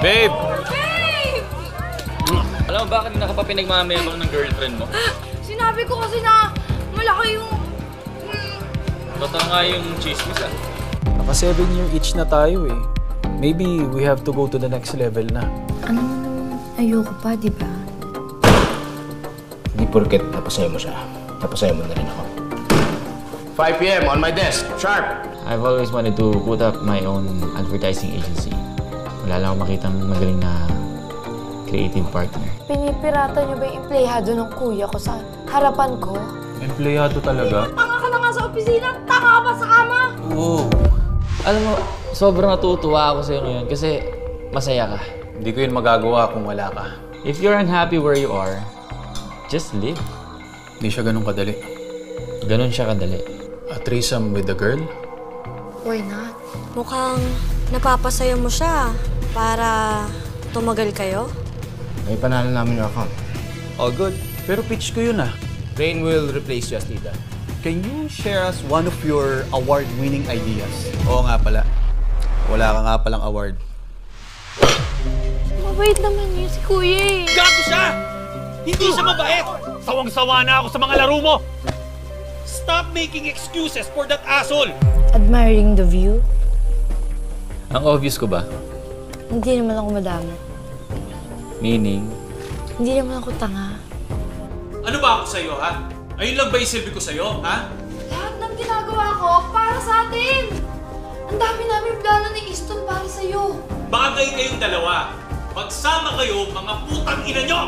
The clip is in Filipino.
Babe! Babe! Alam mo, bakit hindi ka pa pinagmamayabang ng girlfriend mo? Sinabi ko kasi na malaki yung... Totoo nga yung chismis ah. Naka 7-year itch na tayo eh. Maybe we have to go to the next level na. Ano naman ayoko pa, di ba? Hindi porket napasaya mo siya. Napasaya mo na rin ako. 5 p.m. on my desk. Sharp! I've always wanted to put up my own advertising agency. Wala lang akong makitang magaling na creative partner. Pinipirata niyo ba yung empleyado ng kuya ko sa harapan ko? Empleyado talaga? Tanga ka na nga sa opisina! Tanga ka pa sa kama! Oo. Alam mo, sobrang natutuwa ako sa'yo ngayon kasi masaya ka. Hindi ko yun magagawa kung wala ka. If you're unhappy where you are, just live. Hindi siya ganun kadali. Ganon siya kadali. A threesome with the girl? Why not? Mukhang napapasaya mo siya para tumagal kayo. May panalo namin yung account. All good. Pero pitch ko yun ah. Rain will replace you as leader. Can you share us one of your award-winning ideas? Oo nga pala. Wala ka nga palang award. Mabait naman yun si kuya eh. Gago siya! Hindi siya mabait! Sawang-sawa na ako sa mga laro mo! Stop making excuses for that asshole! Admiring the view? Ang obvious ko ba? Hindi naman ako madami. Meaning? Hindi naman ako tanga. Ano ba ako sa'yo, ha? Ayun lang ba yung silbi ko sa'yo, ha? Lahat ng ginagawa ko para sa atin! Ang dami namin plano ni Easton para sa'yo. Bagay kayong dalawa. Magsama kayo, mga putang ina nyo!